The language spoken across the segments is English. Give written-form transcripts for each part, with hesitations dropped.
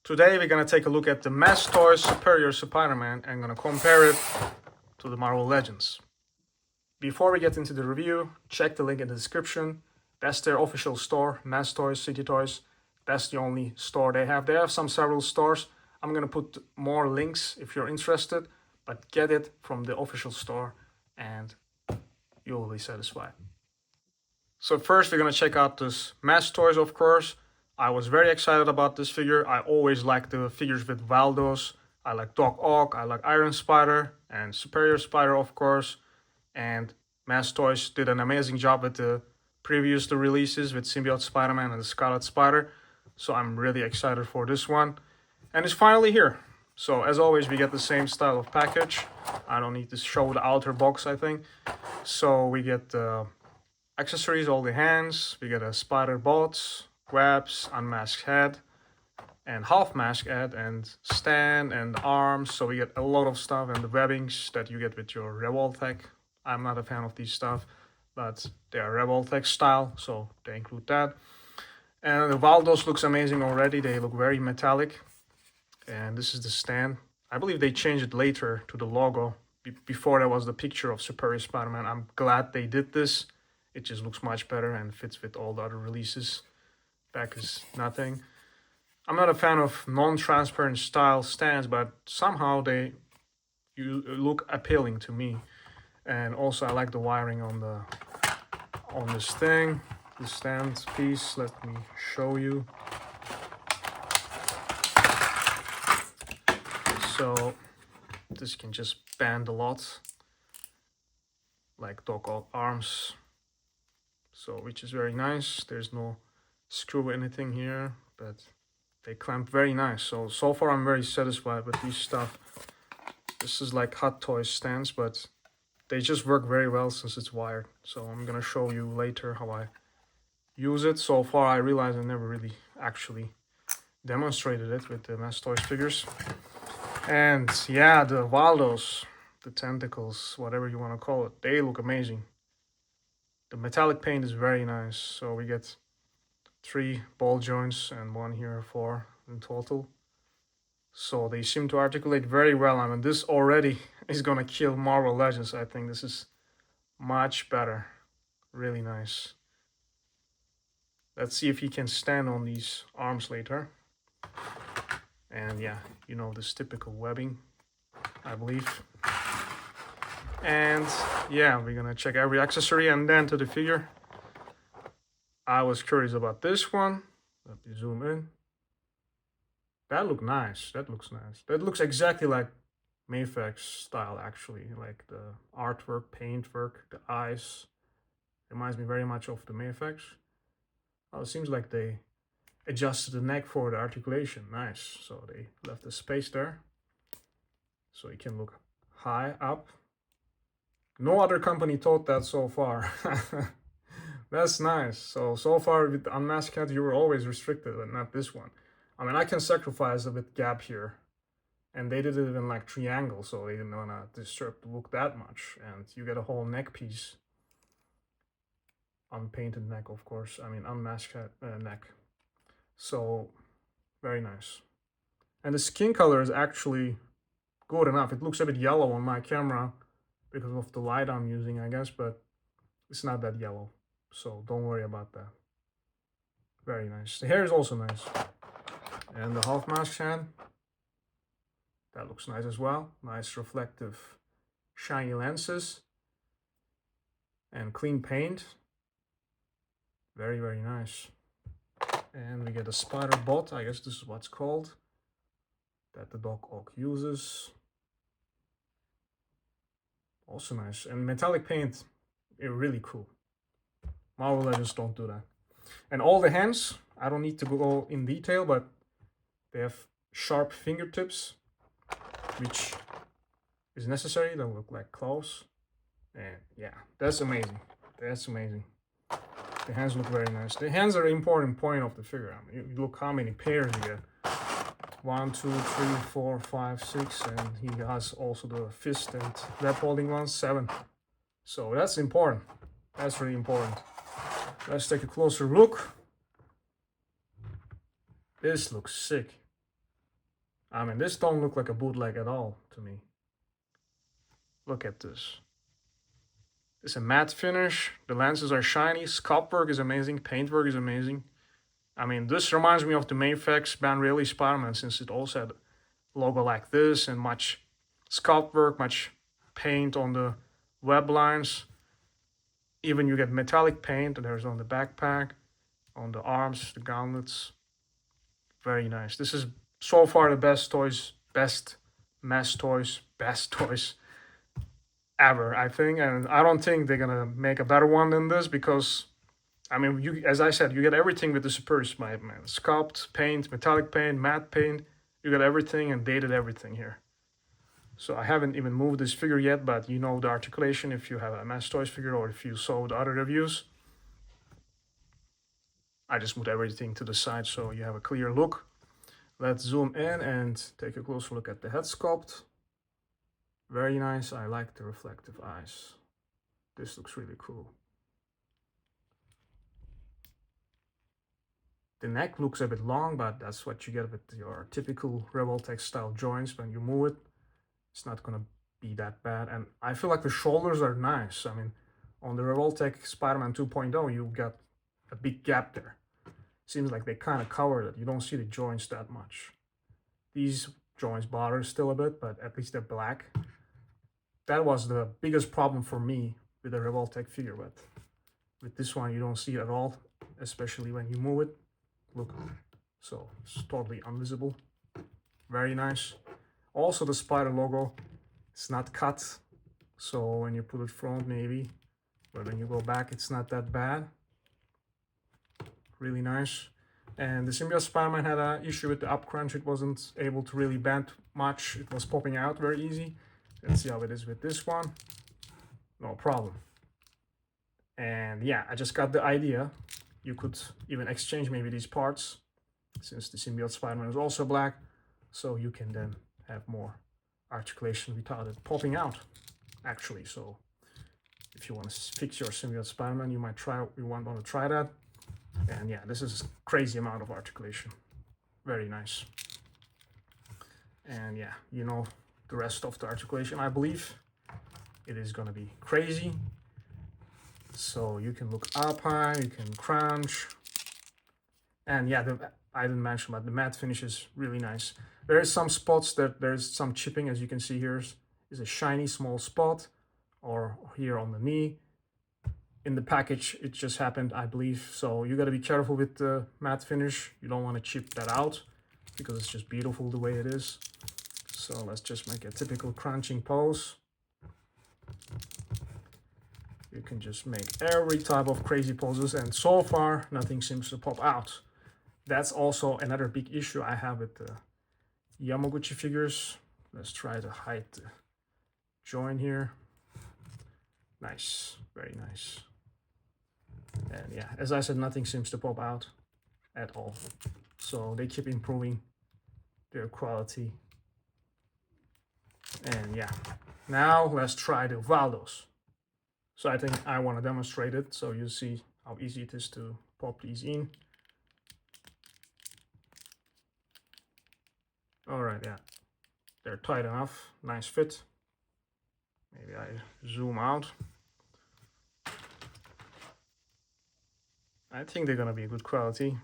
Today we're gonna take a look at the Mass Toys Superior Spider-Man and gonna compare it to the Marvel Legends. Before we get into the review, check the link in the description. That's their official store, Mass Toys, City Toys. That's the only store they have. They have several stores. I'm gonna put more links if you're interested, but get it from the official store and you will be satisfied. So first we're gonna check out this Mass Toys, of course. I was very excited about this figure. I always like the figures with Waldos. I like Doc Ock, I like Iron Spider, and Superior Spider, of course. And Mass Toys did an amazing job with the previous releases with Symbiote Spider-Man and the Scarlet Spider. So I'm really excited for this one. And it's finally here. So as always, we get the same style of package. I don't need to show the outer box, I think. So we get the accessories, all the hands. We get a spider bots, grabs, unmasked head, and half mask head, and stand and arms. So we get a lot of stuff, and the webbings that you get with your Revoltech. I'm not a fan of these stuff, but they are Revoltech style, so they include that. And the Waldos looks amazing already. They look very metallic. And this is the stand. I believe they changed it later to the logo. Before there was the picture of Superior Spider-Man. I'm glad they did this. It just looks much better and fits with all the other releases. Back is nothing. I'm not a fan of non-transparent style stands, but somehow they look appealing to me. And also I like the wiring on this thing, the stand piece. Let me show you. So this can just bend a lot, like Doc Ock arms. So which is very nice. There's no screw anything here, but they clamp very nice. So far I'm very satisfied with these stuff. This is like Hot Toys stands, but they just work very well since it's wired. So I'm gonna show you later how I use it. So far I realized I never really actually demonstrated it with the Mass Toys figures. And yeah, the Waldos, the tentacles, whatever you want to call it, they look amazing. The metallic paint is very nice. So we get 3 ball joints and 1 here, 4 in total. So they seem to articulate very well. I mean, this already is gonna kill Marvel Legends. I think this is much better. Really nice. Let's see if he can stand on these arms later. And yeah, you know, this typical webbing, I believe. And yeah, we're gonna check every accessory and then to the figure. I was curious about this one. Let me zoom in. That looks nice. That looks nice. That looks exactly like Mayfix style, actually. Like the artwork, paintwork, the eyes. Reminds me very much of the Mayfix. Oh, it seems like they adjusted the neck for the articulation. Nice. So they left the space there. So it can look high up. No other company thought that so far. That's nice. So far with Unmasked Cat, you were always restricted, but not this one. I mean, I can sacrifice a bit gap here. And they did it in like triangle, so they didn't want to disturb the look that much. And you get a whole neck piece. Unpainted neck, of course. I mean, unmasked neck. So, very nice. And the skin color is actually good enough. It looks a bit yellow on my camera because of the light I'm using, I guess, but it's not that yellow. So don't worry about that. Very nice. The hair is also nice. And the half mask hand. That looks nice as well. Nice reflective shiny lenses. And clean paint. Very, very nice. And we get a spider bot. I guess this is what's called. That the Doc Ock uses. Also nice. And metallic paint. Really cool. Marvel Legends don't do that. And all the hands, I don't need to go in detail, but they have sharp fingertips, which is necessary. They look like claws. And yeah, that's amazing. That's amazing. The hands look very nice. The hands are an important point of the figure. I mean, you look how many pairs you get. 1, 2, 3, 4, 5, 6, and he has also the fist and web holding ones, 7. So that's important. That's really important. Let's take a closer look. This looks sick. I mean, this don't look like a bootleg at all to me. Look at this. It's a matte finish. The lenses are shiny. Sculpt work is amazing. Paint work is amazing. I mean, this reminds me of the Mayfax Banreilly Spider-Man, since it also had a logo like this and much sculpt work, much paint on the web lines. Even you get metallic paint, and there's on the backpack, on the arms, the gauntlets. Very nice. This is so far the best toys, best toys ever, I think. And I don't think they're gonna make a better one than this, because I mean, you, as I said, you get everything with the Superior Spider-Man. Sculpt, paint, metallic paint, matte paint. You got everything, and dated everything here. So I haven't even moved this figure yet, but you know the articulation if you have a Mass Toys figure or if you saw the other reviews. I just moved everything to the side so you have a clear look. Let's zoom in and take a closer look at the head sculpt. Very nice. I like the reflective eyes. This looks really cool. The neck looks a bit long, but that's what you get with your typical Revoltech style joints. When you move it, it's not gonna be that bad. And I feel like the shoulders are nice. I mean, on the Revoltech Spider-Man 2.0, you got a big gap there. Seems like they kind of covered it. You don't see the joints that much. These joints bother still a bit, but at least they're black. That was the biggest problem for me with the Revoltech figure, but with this one, you don't see it at all, especially when you move it. Look, so it's totally invisible. Very nice. Also, the spider logo, it's not cut, so when you put it front maybe, but when you go back, it's not that bad. Really nice. And the Symbiote Spider-Man had an issue with the up crunch. It wasn't able to really bend much. It was popping out very easy. Let's see how it is with this one. No problem. And yeah, I just got the idea. You could even exchange maybe these parts, since the Symbiote Spider-Man is also black, so you can then have more articulation without it popping out, actually. So if you want to fix your Symbiote Spider-Man, you might want to try that. And yeah, this is a crazy amount of articulation. Very nice. And yeah, you know the rest of the articulation, I believe. It is gonna be crazy. So you can look up high, you can crunch. And yeah, I didn't mention, but the matte finish is really nice. There is some spots that there's some chipping, as you can see here is a shiny small spot, or here on the knee. In the package, it just happened, I believe. So you gotta be careful with the matte finish. You don't want to chip that out, because it's just beautiful the way it is. So let's just make a typical crunching pose. You can just make every type of crazy poses, and so far nothing seems to pop out. That's also another big issue I have with the Yamaguchi figures. Let's try to hide the joint here. Nice, very nice. And yeah, as I said, nothing seems to pop out at all. So they keep improving their quality. And yeah, now let's try the Waldos. So I think I want to demonstrate it so you see how easy it is to pop these in. All right, yeah, they're tight enough, nice fit. Maybe I zoom out. I think they're gonna be good quality.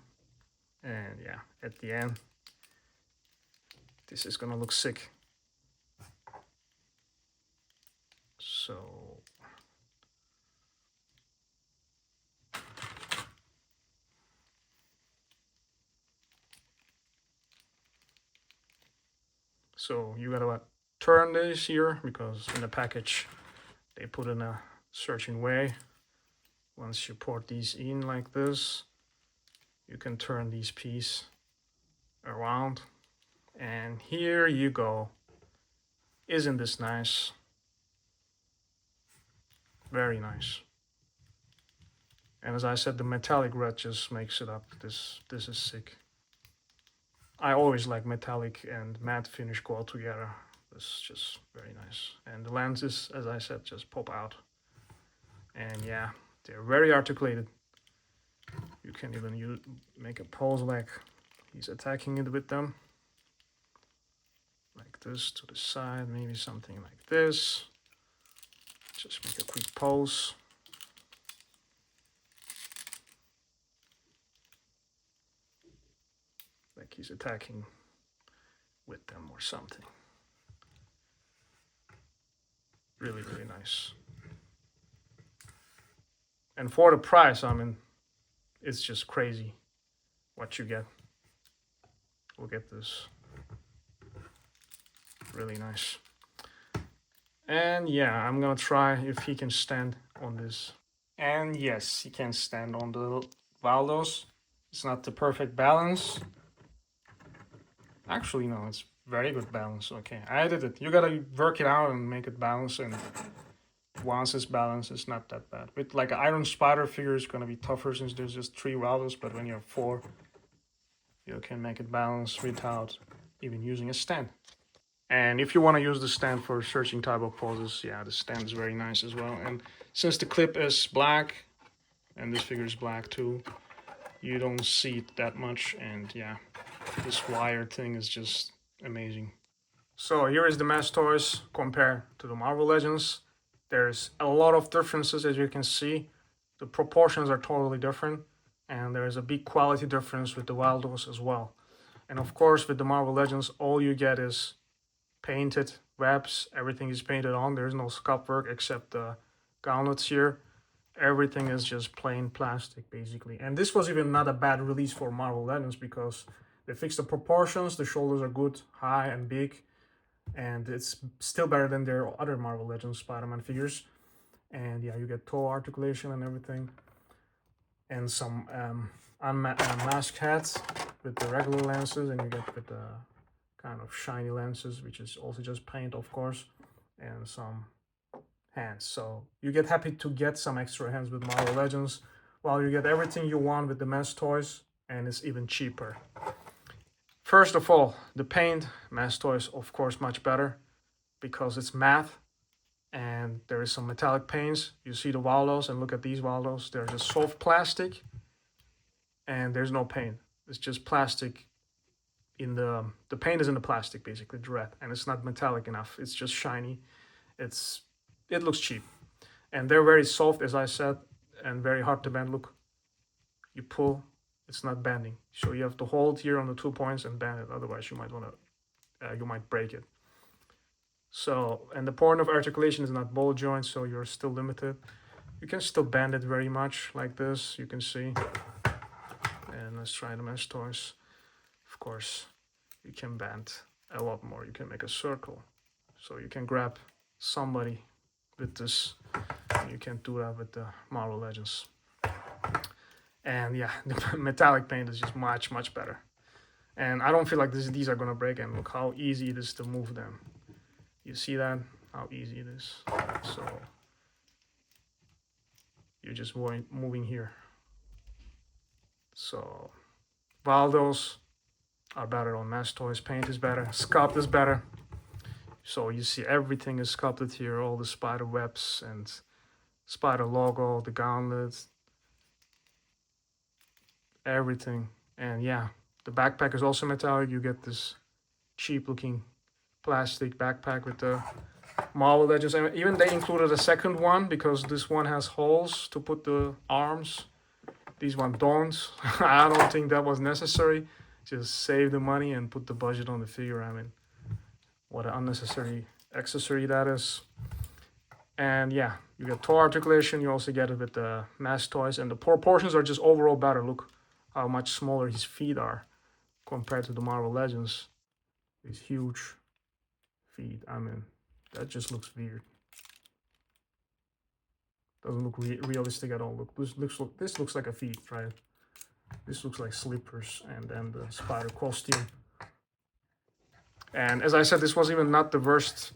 And yeah, at the end, this is gonna look sick. So you gotta turn this here, because in the package they put in a certain way. Once you port these in like this, you can turn these pieces around, and here you go. Isn't this nice? Very nice. And as I said, the metallic red just makes it up. This is sick. I always like metallic and matte finish go together. This is just very nice. And the lenses, as I said, just pop out. And yeah, they're very articulated. You can even make a pose like he's attacking it with them. like this to the side, maybe something like this. Just make a quick pose. Like he's attacking with them or something. Really, really nice. And for the price, I mean, it's just crazy what you get. Look at this. Really nice. And yeah, I'm gonna try if he can stand on this. And yes, he can stand on the Waldos. It's not the perfect balance. Actually, no, it's very good balance. Okay, I did it. You gotta work it out and make it balance, and once it's balanced, it's not that bad. With like an Iron Spider figure, it's gonna be tougher since there's just 3 Waldos, but when you have 4, you can make it balance without even using a stand. And if you want to use the stand for searching type of poses, yeah, the stand is very nice as well. And since the clip is black, and this figure is black too, you don't see it that much. And yeah, this wire thing is just amazing. So here is the Mass Toys compared to the Marvel Legends. There's a lot of differences, as you can see. The proportions are totally different, and there is a big quality difference with the Waldos as well. And of course, with the Marvel Legends, all you get is painted webs. Everything is painted on. There's no sculpt work except the gauntlets here. Everything is just plain plastic, basically. And this was even not a bad release for Marvel Legends because they fixed the proportions. The shoulders are good, high and big. And it's still better than their other Marvel Legends Spider-Man figures. And yeah, you get toe articulation and everything. And some unmasked heads with the regular lenses, and you get with the kind of shiny lenses, which is also just paint, of course, and some hands. So you get happy to get some extra hands with Marvel Legends, while you get everything you want with the Mass Toys, and it's even cheaper. First of all, the paint, Mass Toys, of course, much better because it's matte, and there is some metallic paints. You see the Waldos, and look at these Waldos. They're just soft plastic, and there's no paint. It's just plastic. In the paint is in the plastic, basically, the red, and it's not metallic enough. It's just shiny. It looks cheap, and they're very soft, as I said, and very hard to bend. Look, you pull, it's not bending. So you have to hold here on the 2 points and bend it. Otherwise, you might break it. So, and the point of articulation is not ball joint, so you're still limited. You can still bend it very much like this. You can see. And let's try the Mass Toys. Of course, you can bend a lot more. You can make a circle. So you can grab somebody with this. You can do that with the Marvel Legends. And yeah, the metallic paint is just much, much better. And I don't feel like these are going to break. And look how easy it is to move them. You see that? How easy it is. So you're just moving here. So Waldos are better on Mass Toys. Paint is better. Sculpt is better. So you see everything is sculpted here. All the spider webs and spider logo, the gauntlets, everything. And yeah, the backpack is also metallic. You get this cheap looking plastic backpack with the Marvel Legends. And even they included a second one because this one has holes to put the arms. These one don't. I don't think that was necessary. Just save the money and put the budget on the figure. I mean, what an unnecessary accessory that is. And yeah, you get toe articulation. You also get it with the Mass Toys. And the proportions are just overall better. Look how much smaller his feet are compared to the Marvel Legends. These huge feet. I mean, that just looks weird. Doesn't look realistic at all. Look, this looks like a feet, right? This looks like slippers, and then the spider costume. And as I said, this was even not the worst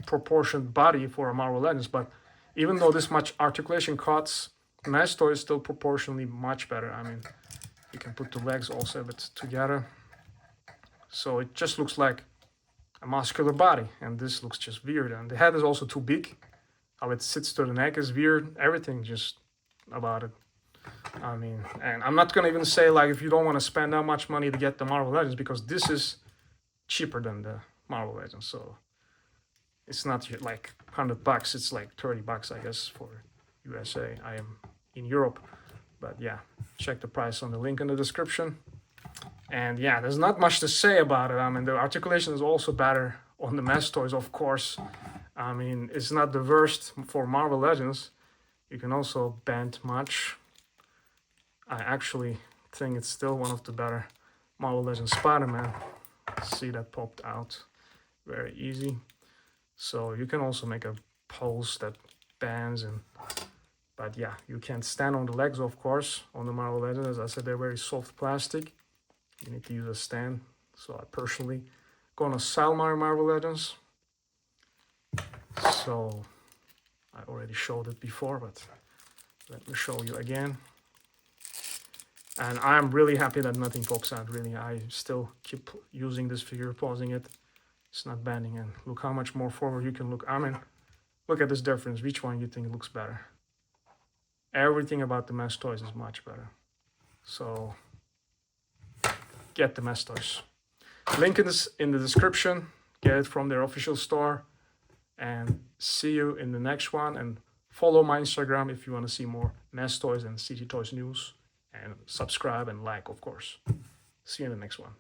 proportioned body for a Marvel Legends, but even though this much articulation cuts, the Mass Toy is still proportionally much better. I mean, you can put the legs also a bit together. So it just looks like a muscular body, and this looks just weird. And the head is also too big. How it sits to the neck is weird. Everything just about it. I mean, and I'm not gonna even say like if you don't want to spend that much money to get the Marvel Legends, because this is cheaper than the Marvel Legends. So it's not like $100, it's like $30, I guess, for USA. I am in Europe, but yeah, check the price on the link in the description. And yeah, there's not much to say about it. I mean, the articulation is also better on the mesh toys, of course. I mean, it's not the worst for Marvel Legends. You can also bend much. I actually think it's still one of the better Marvel Legends Spider-Man. See, that popped out very easy. So you can also make a pose that bends, but yeah, you can't stand on the legs, of course, on the Marvel Legends. As I said, they're very soft plastic. You need to use a stand. So I personally gonna sell my Marvel Legends. So I already showed it before, but let me show you again. And I'm really happy that nothing pops out, really. I still keep using this figure, pausing it. It's not bending, and look how much more forward you can look. I mean, look at this difference. Which one you think looks better? Everything about the mesh toys is much better. So get the mesh toys. Link is in the description. Get it from their official store. And see you in the next one. And follow my Instagram if you want to see more mesh toys and CT Toys news. And subscribe and like, of course. See you in the next one.